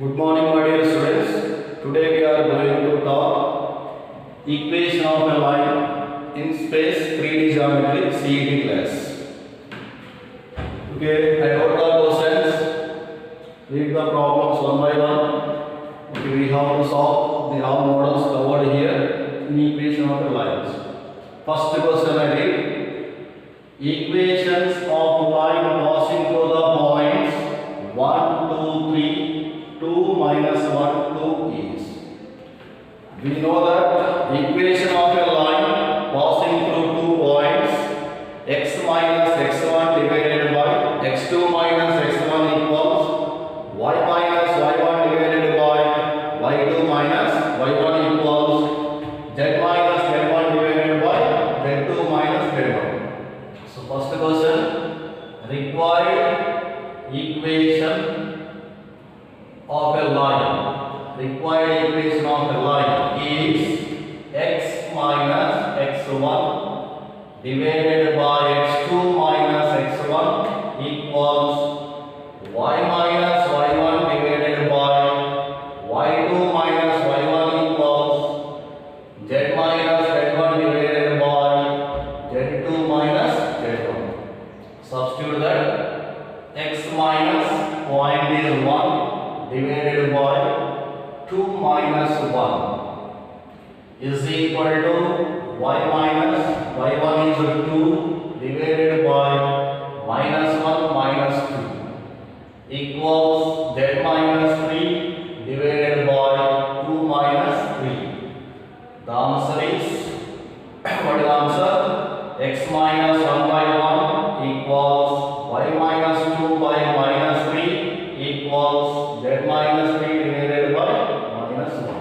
Good morning, my dear students. Today we are going to talk equation of a line in space 3D geometry CET class. Okay, I wrote the questions. Read the problems one by one. Okay, we have to solve the all models covered here in equation of a lines. First question I read. Equations of line passing through the points 1, 2, 3. 2 minus 1, 2 is. We know that the equation of a line passing through 2 points x minus x1 divided by x2 minus x1 equals y minus y1 divided by y2 minus y1 equals z minus z1 divided by z2 minus z1. So first question, required equation of a line. Required equation of a line is x minus x1 divided by x2 minus x1 equals y minus y1 divided by y2 minus y1 equals z minus z1 divided by z2 minus z1. Substitute that x minus point is 1 divided by 2 minus 1 is equal to y minus y1 is 2 divided by minus 1 minus 2 equals z minus 3 divided by 2 minus 3. The answer is what is the answer? X minus 1 by 1 equals y minus 2 by minus 3 equals z minus 3 divided by minus 1.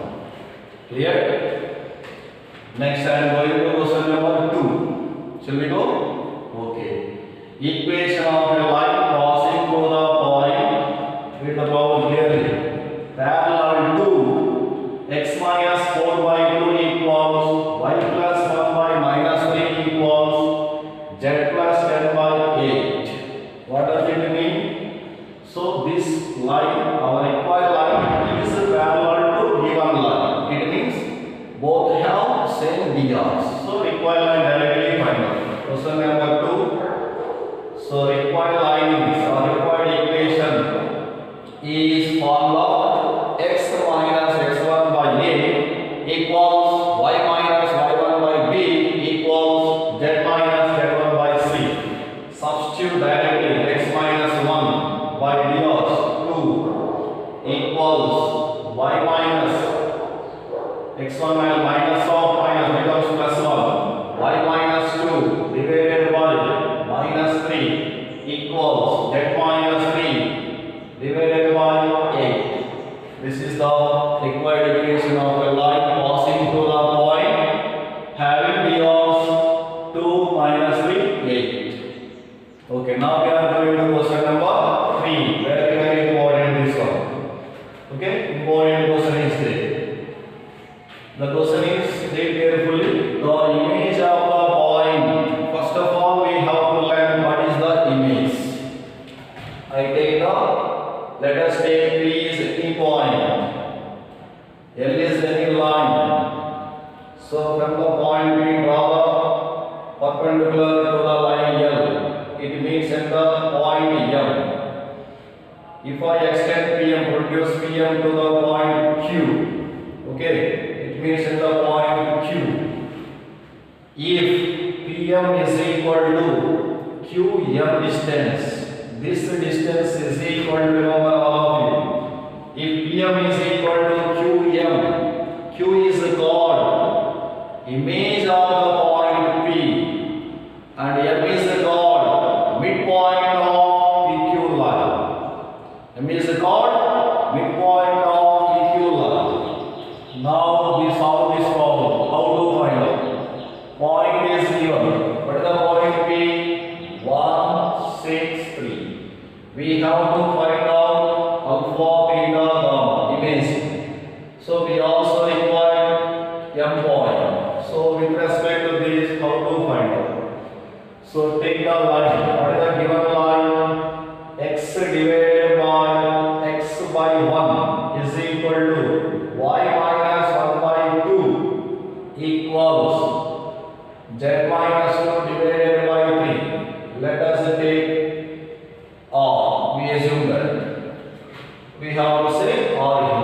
Clear? Next I am going to question number 2. Shall we go? Okay. Equation of a line passing through the point. Read the problem clearly. Parallel to x minus 4 by 2 equals y plus 1 by minus 3 equals z plus 10 by 8. What does it mean? So this line, our required line, is parallel to given line. It means both have same drs. So required line directly find out. Question number 2. So required line is or required equation is formula x minus x1 by a equals y minus y1 by b equals z minus z1 by c. Substitute directly x minus 1 by drs 2 equals y minus x1 minus of minus becomes plus 1 y minus 2 divided by minus 3 equals z minus 3 divided by 8. This is the required equation of a line passing through the point having drs 2 minus 3 8. Okay, now we are going to question number 3. Very important this one. Okay, important question is there. The question is, read carefully. The image of the point. First of all, we have to learn what is the image. Let us take P is any point. L is any line. So from the point we draw the perpendicular to the line L. It means at the point M. If I extend PM, produce PM to the point Q, okay, it means at the point Q. If PM is equal to QM distance, this distance is equal to, remember all of you, if PM is equal to QM, Q is called image of the point P and M is called midpoint of PQ line. M is called midpoint of PQ line. Now we solve this problem. How to find out? Point is given. What is the point P? 1, 6, 3. We have to find out alpha, beta, gamma image. So we also require M point. So with respect to this, how to find out? So take the line. What is the given line? X divided by x by 1 Z minus 2 divided by 3. Let us take R. We assume that. We have to say R here.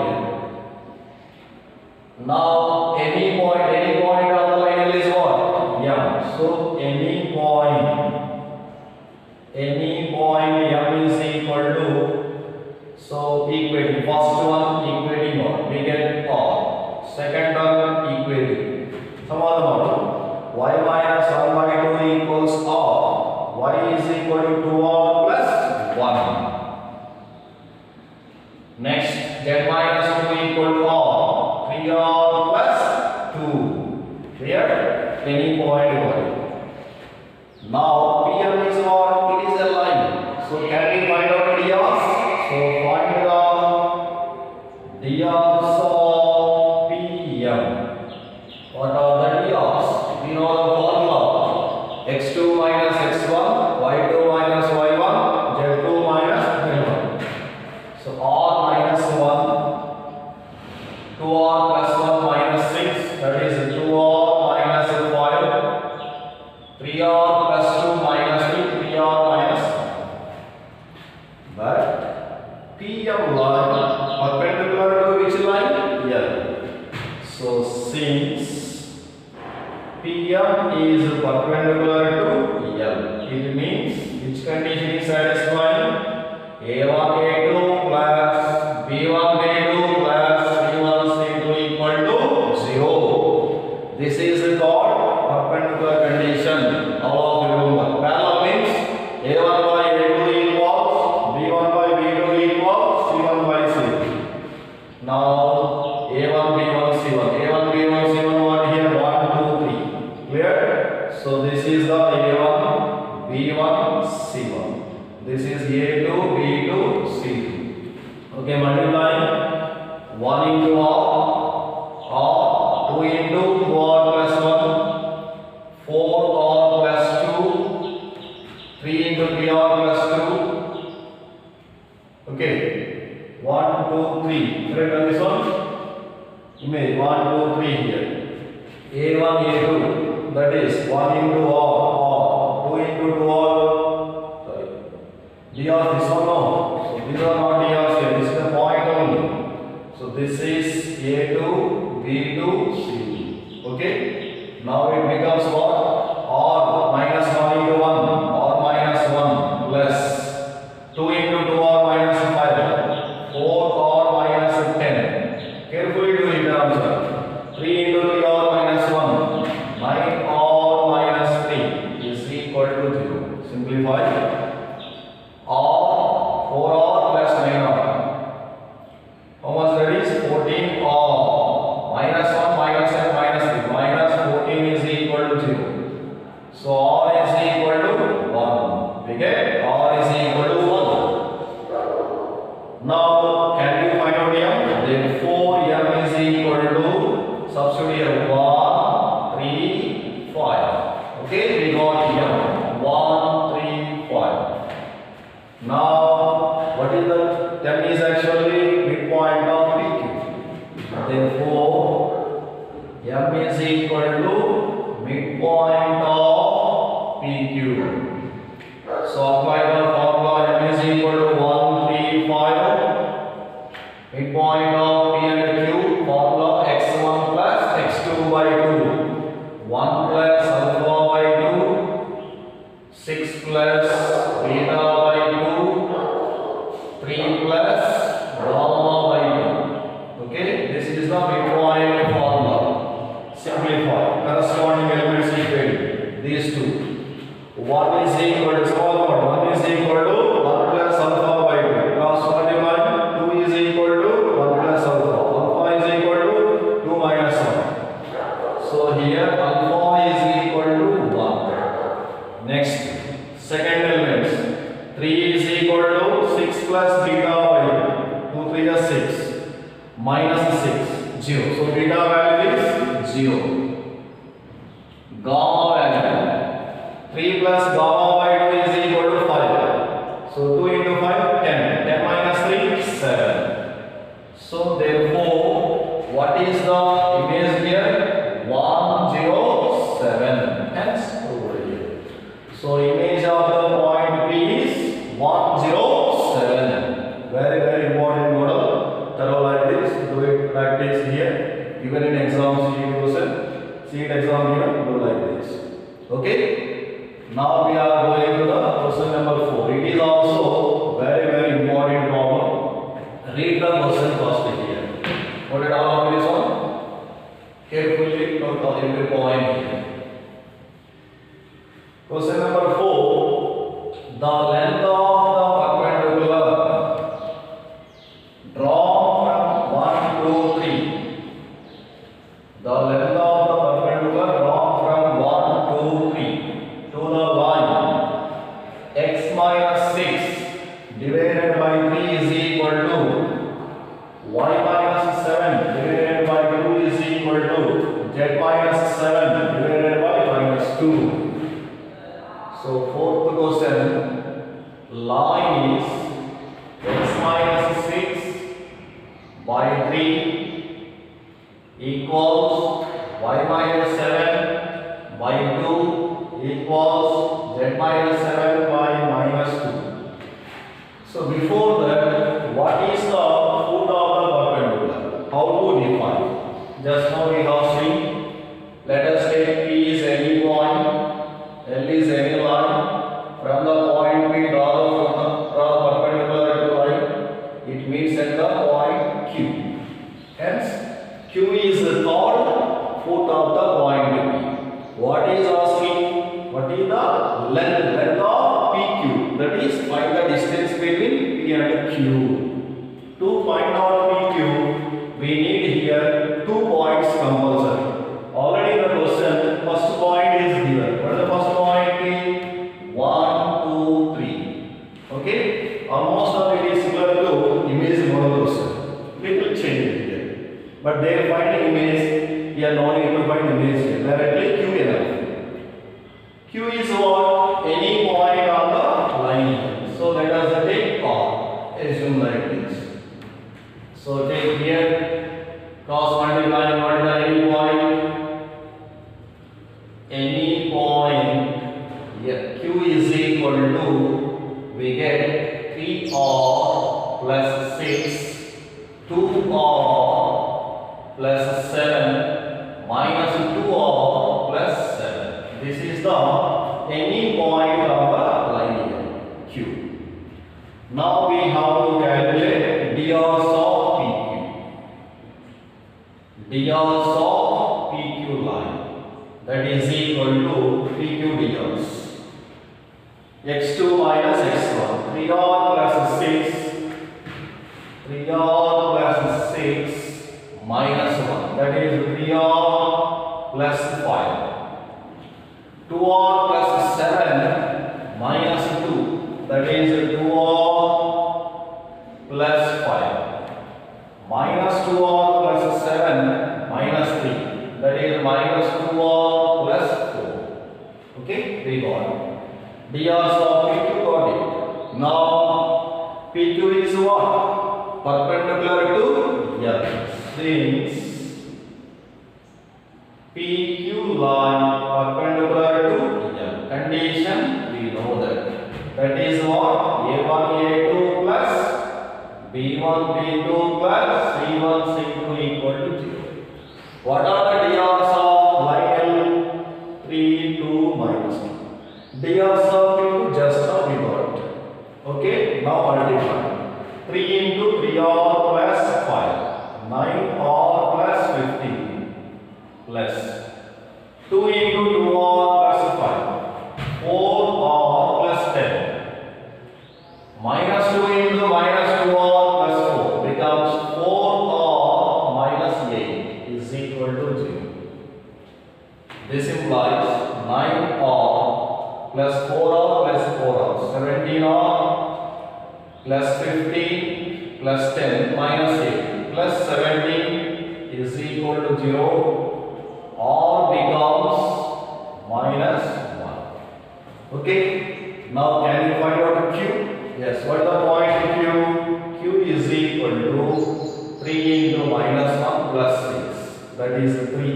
Now any point on the line is what? M. So any point M is equal to, so equating, first one equating what? We get R. Second term equating. Some other model. Y minus 1 by 2 equals R. Y is equal to 2R plus 1. Next, Z minus 2 equal to R. 3R plus 2. Clear? Any point. Now PM is what? It is a line. So can we find out drs? So find the drs of PM. What are the drs? We know the formula. X2 minus x1, y2 minus y1, z2 minus z1. So r minus 1, 2r plus 1 minus 6, that is 2r minus 5, 3r plus 2 minus 2, 3r minus 1. But PM line perpendicular to which line? L. So since PM is perpendicular to L, it means which condition is satisfying? A1 A2 plus B1 B2 plus C1 C2 equal to 0. This is called perpendicular condition. All of you remember. Parallel means A1 by A2 equals B1 by B2 equals C1 by C2. Now A1 B1 C1. A1 B1 C1 what here? 1 2 3. Clear? So this is the A1 B1 C1. This is A2 B2 C2. Okay, multiplying 1 into R, 2 into 2R plus 1, 4R plus 2, 3 into 3R plus 2. Okay, 1 2 3. Correct on this one? Image 1 2 3 here. A1 A2, that is 1 into R, 2 into 2R. drs, this one no. So these are not drs here. This is the point only. So this is A2 B2 C2. Okay. Now it becomes what? R minus 1 into 1. R minus 1 plus 2 into 2R minus 5. 4R minus 10. Carefully do it, answer. 3 into 3R minus 1. 9R minus 3 is equal to 0. Simplify. R 4R plus 9R. How much that is? 14R. Minus 1 minus and minus 3. Minus 14 is equal to 0. So R is equal to 1. We get R is equal to 1. Now can you find out M? Therefore M is equal to, substitute here, 1 3 5. Okay, we got M 1 3 5. Now, what is the M is actually midpoint of PQ. Therefore, M is equal to midpoint of PQ. So apply the formula. M is equal to 1 3 5. Midpoint of P and Q. Formula x1 plus x2 by 2. 1 plus alpha by 2. 6 plus beta by 2, 3 plus gamma by 2. Okay, this is the midpoint formula. Simplify. Corresponding elements equate these two. 1 is equal to small one. 1 is equal to 1 plus alpha by 2. Cross multiply. 2 is equal to 1 plus alpha. Alpha is equal to 2 minus 1. So here alpha is equal to 1. Next. Second element, 3 is equal to 6 plus beta by 2, 3 is 6, minus 6, 0. So beta value is 0. Gamma value, 3 plus gamma by 2 is equal to 5. So 2 into 5, 10. 10 minus 3, 7. So therefore, what is the image here? 1 0 7. Hence Okay. Now we are going to the question number 4. It is also very important problem. Read the question first here. What did all of this one? Carefully note down every point here. Question number 4. The length of the perpendicular drawn from 1 to 3. The length of the perpendicular drawn from 1 to 3 to the line x minus 6 divided by 3 is equal to y minus 7 divided by 2 is equal to z minus 7 divided by minus 2. So fourth question, line is x minus 6 by 3 equals y minus 7 by 2 equals z minus 7 by minus 2. So before that, what is the foot of the perpendicular? How to define? Just now we have seen. Let us take P is any point, L is any line. From the point we draw the perpendicular to line, it meets at the point Q. Hence, Q is the third foot of the point P. What is asking? What is the length of PQ? That is, find the distance between P and Q. To find out PQ, we need here 2 points compulsory. Already in the question, first point is given. What is the first point? 1, 2, 3. Okay? Almost all it is similar to image model question. Little change here. But they are finding image. We are not able to find image here. Directly Q enough. Q is what? Any point on the line. So let us take R. Assume like this. So take here cross multiplying any point. Any point. Yeah, Q is equal to, we get 3R plus 6, 2R plus 7 minus 2R plus 7. This is the any point of the line here, Q. Now we have to calculate drs of PQ. Drs of PQ line, that is equal to PQ drs. x2 minus x1, 3r plus 6, 3r plus 6 minus 1, that is 3r plus 5. 2r plus 7 minus 2, that is 2r plus 5. Minus 2r plus 7 minus 3, that is minus 2r plus 4. Okay, we got it. Drs of PQ got it. Now PQ is what? Perpendicular to L. Since PQ line perpendicular to L. Condition we know that. That is what? A1 A2 plus B1 B2 plus C1 C2 equal to 0. What are the drs of line L? 3, 2, minus 1. Drs of Q just now we got. Okay, now multiply. 3 into 3r plus 5, 9r plus 15 plus 2 into 2r plus 5, 4r plus 10 minus 2 into minus 2r plus 4 becomes 4r minus 8 is equal to 0. This implies 9r plus 4r plus 4r, 17r plus 15 plus 10 minus 8 plus 17 is equal to 0. R becomes minus 1. Okay. Now can you find out Q? Yes. What is the point Q? Q is equal to 3 into minus 1 plus 6. That is 3.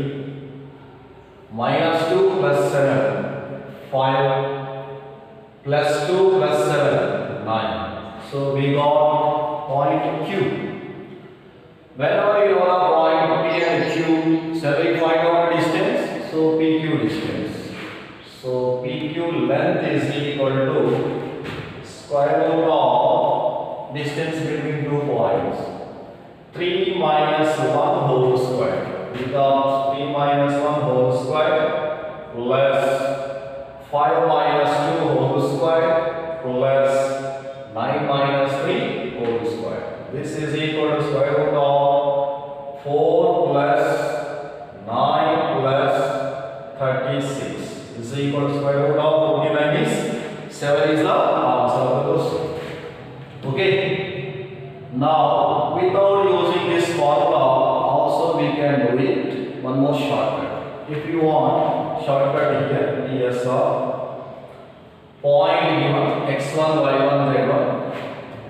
Minus 2 plus 7. 5 plus 2 plus 7, 9. So we got point Q. Whenever you know the point P and Q, shall we find out the distance? So PQ distance. So PQ length is equal to square root of distance between 2 points. 3 minus 1 whole square becomes 3 minus 1 whole square plus 5 minus 2 whole square plus 9 minus 3 whole square. This is equal to square root of 4 plus 9 plus 36 is equal to square root of 49 is 7 is the answer of the question. Okay. Now without using this formula also we can do it one more shortcut. If you want shortcut here, yes sir. Point given x1, y1, z1.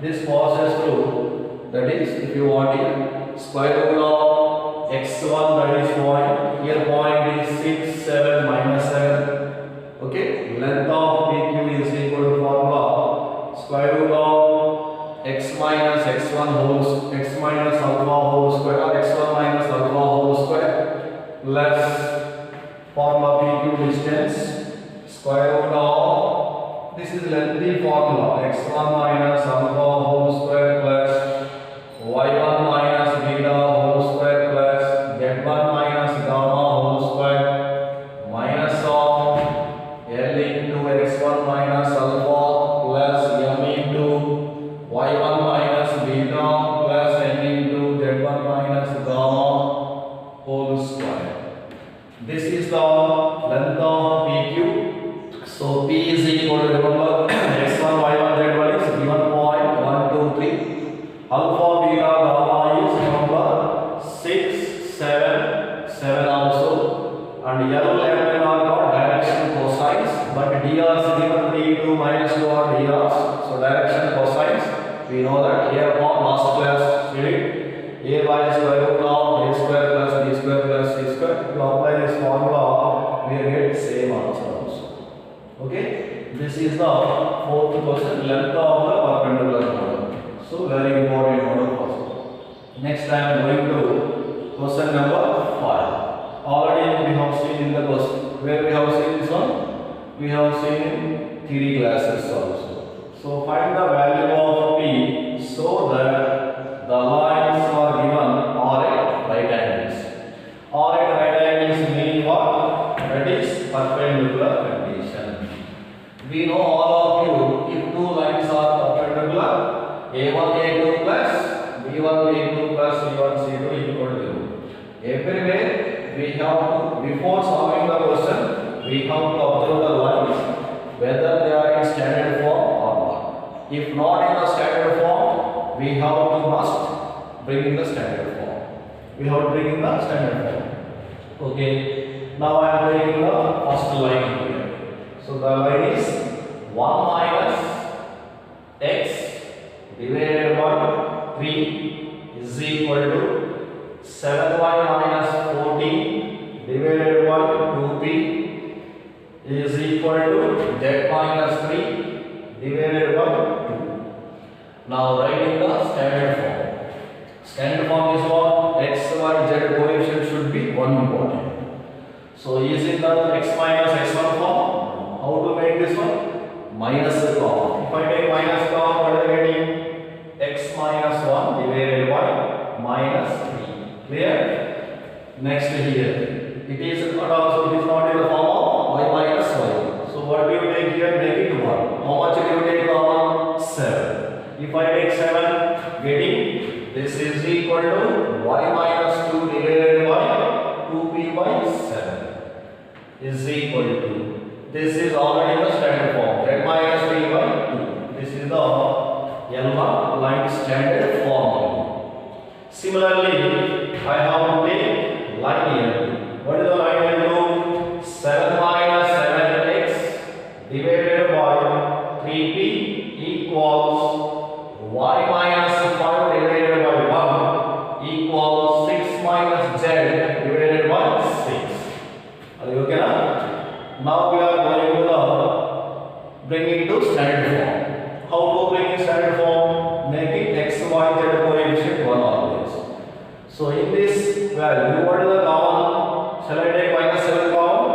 This passes through, that is if you want here square root of x1, that is point, here point is 6, 7, minus 7. Okay, length of PQ is equal to formula square root of x minus x1 whole, x minus alpha whole square, or x1 minus alpha whole square plus formula PQ distance square root of, this is lengthy formula, x1 minus alpha whole square plus y1 minus beta whole square plus z1 minus gamma whole square minus of L into x1 minus alpha plus m into y1 minus beta plus n into z1 minus gamma whole square. This is the length of PQ. So P is equal to, remember, x1, y1, z1 is given point 1, 2, 3. Alpha, beta, gamma is, remember, 6, 7, 7 also. And L, M, N are not direction cosines, but dr is given 3, 2, minus 2 are drs. So direction cosines, we know that here from last class we did a by square root of a square plus b square plus c square. You apply this formula, we get same answer also. Okay, this is the fourth question, length of the perpendicular model. So very important model first. Next I am going to question number 5. Already we have seen in the question. Where we have seen this one? We have seen in theory classes also. So find the value of P so that the lines are given are at right angles. Are at right angles meaning what? That is perpendicular condition. We know all of you, if two lines are perpendicular, A1, A2 plus B1, B2 plus C1, C2 equal to 0. Everywhere we have to, before solving the question, we have to observe the lines whether they are in standard form or not. If not in the standard form, we have to must bring in the standard form. We have to bring in the standard form. Okay. Now I am bringing the first line here. So the line is 1 minus x divided by 3 is equal to 7y minus 14 divided by 2p is equal to z minus 3 divided by 2. Now writing the standard form. Standard form is what? X, y, z coefficient should be 1 important. So is it the x minus x1 form? How to make this one? Minus form. If I take minus form, what are you getting? X minus 1 divided by minus 3. Clear? Next here. It is not also, it is not in the form of y minus y. So what do you take here? Make it 1. How much do you take common? 7. If I take 7, getting this is equal to y minus 2 divided by 2p by 7 is equal to, this is already in the standard form, z minus 3 by 2. This is the L1 line standard form. Similarly, I have to take line L2. What is the line L2? 7 minus 7x divided by 3p equals y minus 5 divided by 1 equals 6 minus z divided by 6. Are you okay now? Now we are going to the bring it to standard form. How to bring in standard form? Making x, y, z coefficient 1 always. So in this value, what is the common? Shall I take minus 7 common?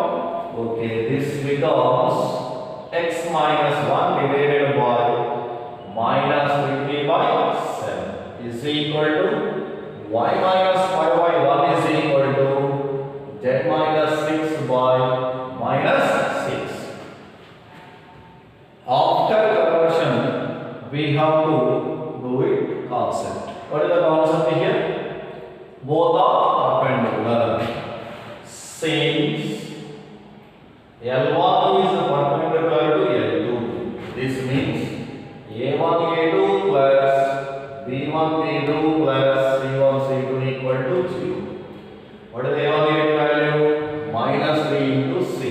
Okay, this becomes x minus 1 divided by minus 3 by 7 is equal to y minus 5 by 1 is equal to z minus 6 by minus 6. After conversion, we have to do it concept. What is the concept here? Both are perpendicular. Since L1 is perpendicular to L2, this means A1 A2 plus B1 B2 plus C1 C2 equal to 0. What is the A1 A2 value? Minus 3 into 6.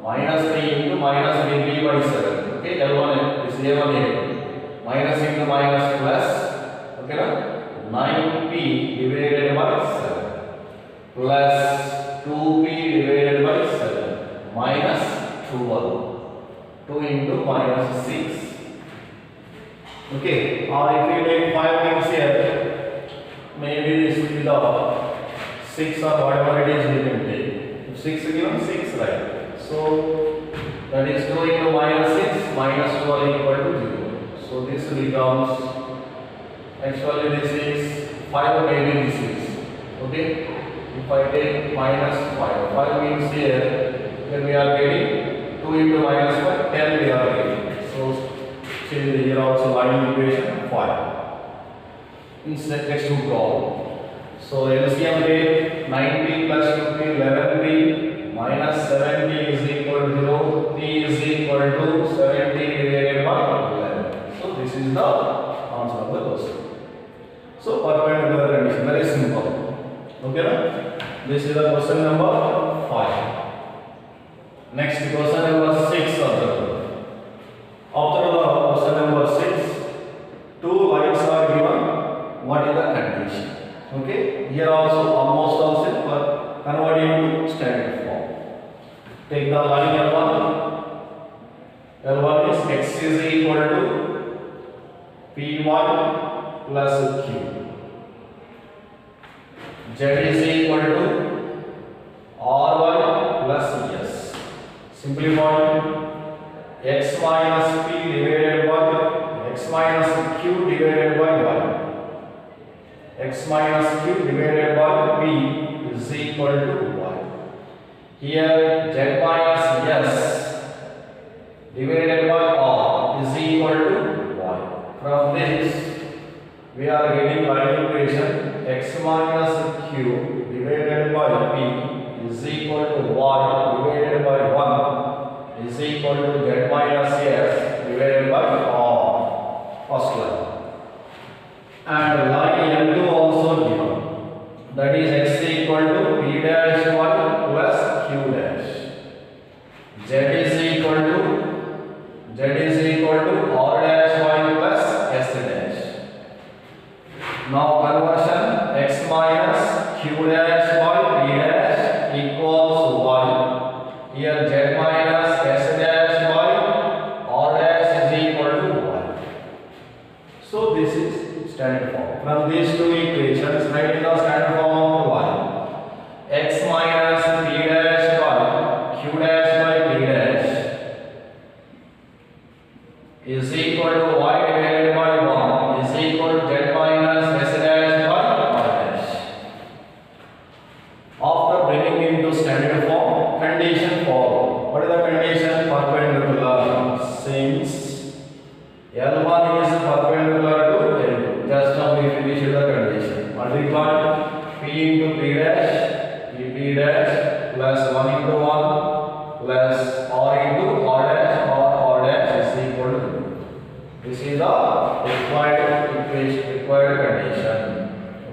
Minus 3 into minus BB by 7. Okay, L1 is A1 A2. Minus into minus plus. Okay, na? 9p divided by 7 plus 2p divided by 7 minus 12. 2 into minus 6. Okay, or if we take 5 things here, maybe this will be the 6 or whatever it is we can take. If 6 is given, 6, right? So that is 2 into minus 6 minus 12 equal to 0. So this becomes, actually this is 5, maybe this is. Okay, if I take minus 5, 5 means here, then we are getting 2 into minus 5, 10 we are getting. So change here also line equation 5. Instead, next to problem. So LCM take 9p plus 2p, 11p minus 7p is equal to 0, p is equal to 70 divided by 11. So this is the answer of the question. So perpendicular condition, very simple. Okay, na? This is the question number 5. Next question number 6 of the book. After the question number 6, 2 lines are given. What is the condition? Okay, here also almost all set, but convert into standard form. Take the line L1. L1 is x is equal to P1 plus Q. Z is equal to RY plus S. Simplify. X minus P divided by x minus Q divided by Y. X minus Q divided by P is equal to Y. Here Z minus S divided by R is equal to Y. From this we are getting line equation x minus Q divided by P is equal to Y divided by 1 is equal to Z minus S divided by R. First line. And line L2 also given. That is x equal to P dash Y plus Q dash. Z is equal to R dash Y plus S dash. Now conversion x minus Q dash by P dash equals Y. Here Z minus S dash by R dash is equal to Y. So this is standard form. From these two equations, write in the standard form of Y. X minus P dash by Q dash by P dash is equal to Y divided by 1 is equal to Z minus S dash by R dash. After bringing into standard form, condition for what is the condition? Perpendicular. Since L1 is perpendicular to L2, just now we finished the condition. Multiply P into P dash, P dash plus 1 into 1 plus R into R dash or R dash is equal to 0. This is the required equation, required condition.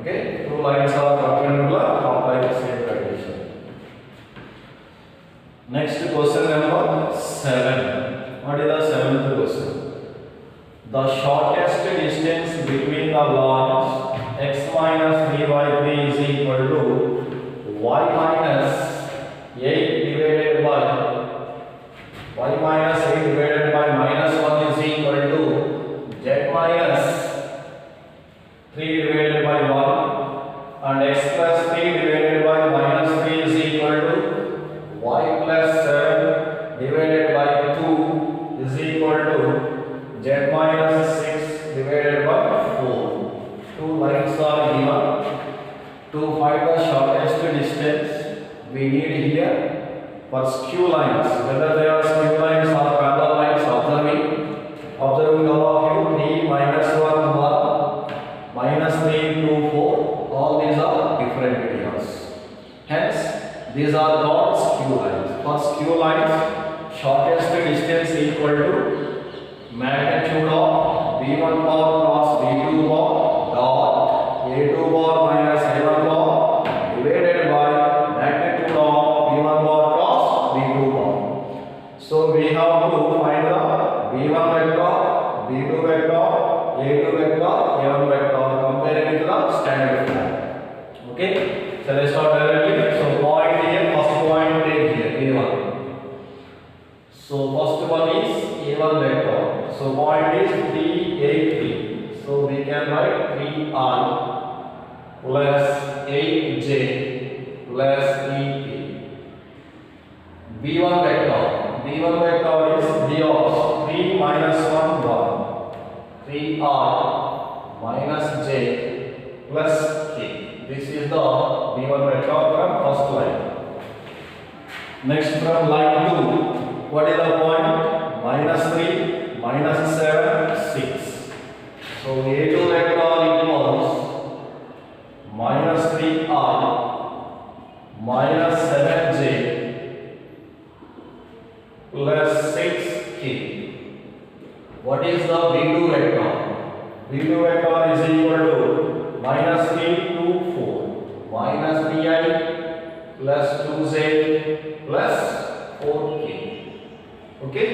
Okay, two lines are perpendicular, apply the same condition. Next question number 7. What is the seventh question? The shortest distance between the lines x minus b by 3 is equal to y minus 8 divided by minus 1 is equal to z minus 3 divided by 1 and x plus 3 divided by minus 3 is equal to y plus 7 divided shortest distance equal to magnitude of v1 bar cross v2 bar dot a2 bar minus a1 bar divided by magnitude of v1 bar cross v2 bar. So we have to find the v1 vector, v2 vector, a2 vector, a1 vector comparing with the standard plan. Okay, so let's start directly. So point here, first point take here a1. So first one is a1 vector. So point is 3, 8, 3. So we can write 3i plus 8j plus ek. b1 vector. b1 vector is b of 3 minus 1 1. 3i minus j plus k. This is the b1 vector from first line. Next from line 2. What is the point? Minus 3, minus 7, 6. So a2 vector equals minus 3i minus 7j plus 6k. What is the b2 vector? b2 vector is equal to minus 3 to 4 minus 3i plus 2j plus 4k. Okay,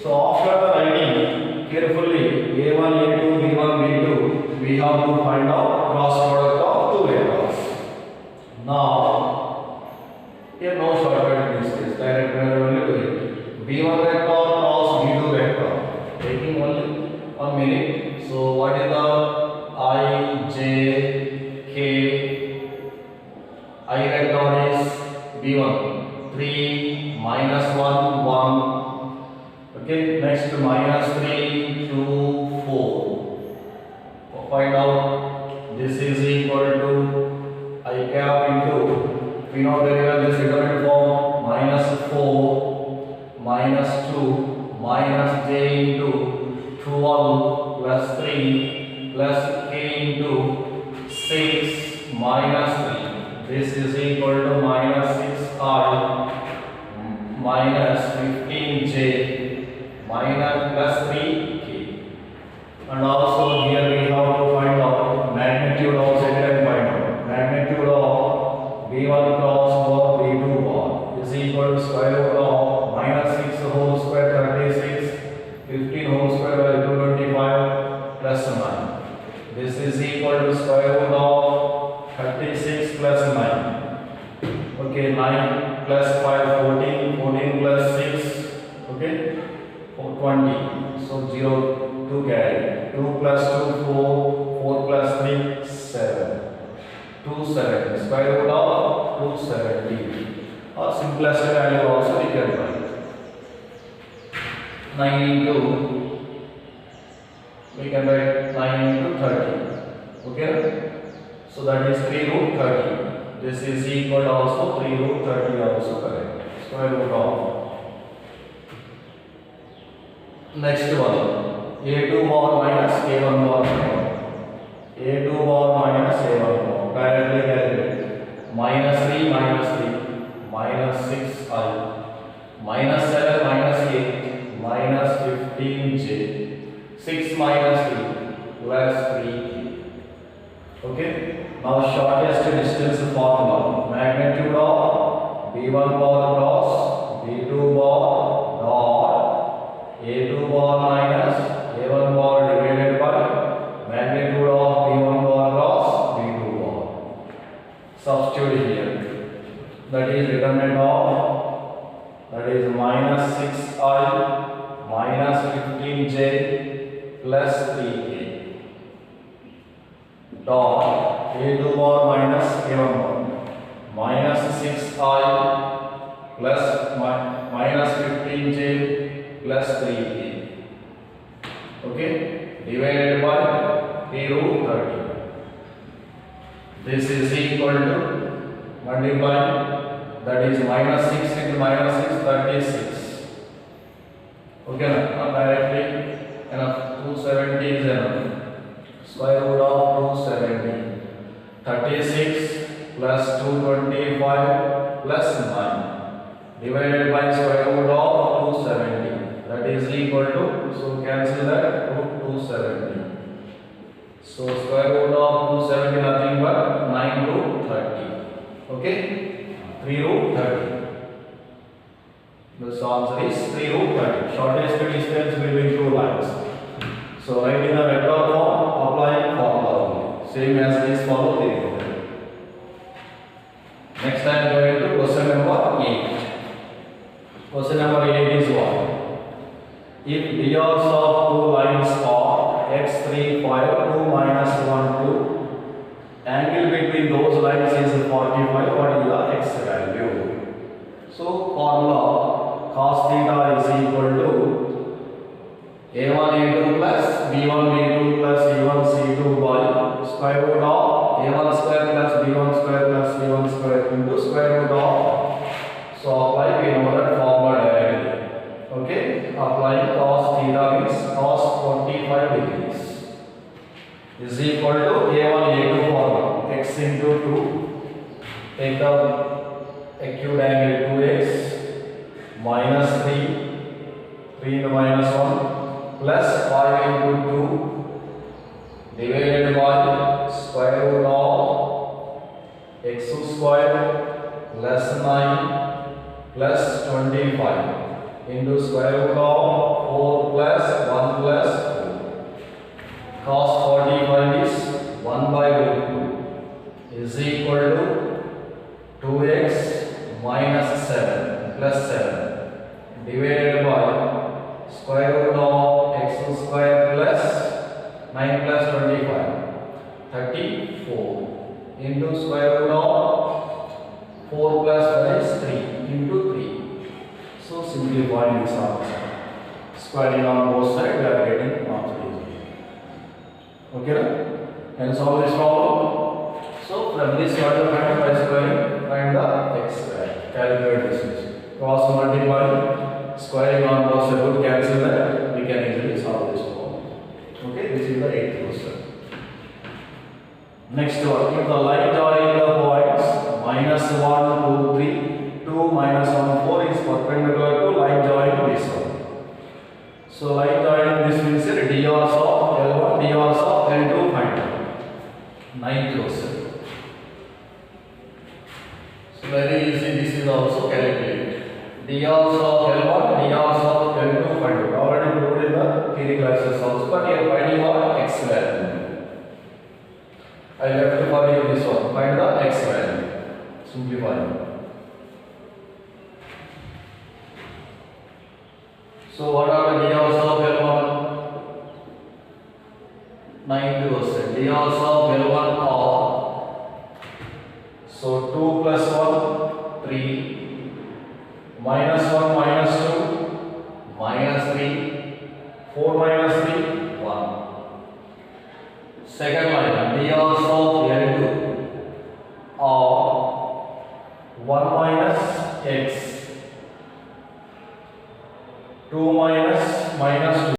so after the writing carefully a1, a2, b1, b2, we have to find out cross product of two vectors. Now here no shortcut in this case, direct we are only doing b1 vector cross b2 vector, taking only 1 minute. So what is the I, j, k? I vector is b1 3 minus 1 1. Okay, next minus 3 2 4. Find out this is equal to I cap into, we know very well this determinant form, minus 4 minus 2 minus j into 12 plus 3 plus k into 6 minus 3. This is equal to minus 6i minus 15j minus plus 3k. And also here we have to find out magnitude also we can find out. Magnitude of v1 cross bar v2 bar is equal to square root of minus 6 whole square 36, 15 whole square 225 plus 9. This is equal to square root of 36 plus 9. Okay, 9 plus 5 14, 14 plus 6. Okay, 20. So 0 2 carry. 2 plus 2 4, 4 plus 3 7. 270. Square root of 270. Or simplest value also we can find. 9 into, we can write 9 into 30. Okay, so that is 3 root 30. This is equal to also 3 root 30 also correct. Square root of. Next one, a2 bar minus a1 bar. a2 bar minus a1 bar. Directly calculate. Minus 3 minus 3 minus 6i minus 7 minus 8 minus 15j 6 minus 3 plus 3k. Okay, now shortest distance formula, magnitude of b1 bar cross b2 bar dot a2 bar minus a1 bar divided by magnitude of b1 bar cross b2 bar. Substitute here, that is determinant of, that is minus 6i minus 15j plus 3k dot a2 bar minus a1 bar minus 6i plus minus 15j plus 3k. Okay, divided by 3 root 30. This is equal to multiply, that is minus 6 into minus 6 36. Okay, now directly enough 270 is enough. Square root of 270. 36 plus 225 plus 9 divided by square root of This answer is 3 root 20. Shortest distance between two lines. So write in the vector form, applying formula only. Same as this follow 3 root 20. Next I am going to question number 8. Question number 8 is what? If DRs of two lines are x3, 5, 2, minus 1, 2, angle between those lines is 45, what is the x value? So formula cos theta is equal to a1 a2 plus b1 b2 plus c1 c2 by square root of a1 square plus b1 square plus c1 square into square root of. So apply we know that formula directly. Okay, applying cos theta means cos 45 degrees is equal to a1 a2 formula, x into 2, take the acute angle 2x minus 3 into minus 1 plus 5 into 2 divided by square root of x square plus 9 plus 25 into square root of 4 plus 1 plus 2. Cos 45 is 1 by root 2 is equal to 2x minus 7 plus 7 divided by square root of x square plus 9 plus 25 34 into square root of 4 plus 1 is 3 into 3. So simplifying this answer, squaring on both sides, we are getting answer easily. Okay, can solve this problem. So from this what you find by squaring, find the x square, calculate this. Cross multiply, squaring on both sides would cancel that, we can easily solve this problem. Okay, this is the 8th question. Next one, if the line joining the points minus 1, 2, 3, 2, minus 1, 4 is perpendicular to line joining this one. So line joining this means DRs of L1, DRs of L2 find out. 9th question. So very easy, this is also calculated. DRs of L1, DRs of L2 find out. Already proved in the theory classes also, but here finding out x value. I left for you this one. Find the x value. Simplify. So what are the DRs of L1? 9%. DRs of L1 are, so 2 plus 1, 3, minus 1 minus 2, minus 3, 4 minus 3, 1. Second line, DRs of L2 are 1 minus x, 2 minus 2.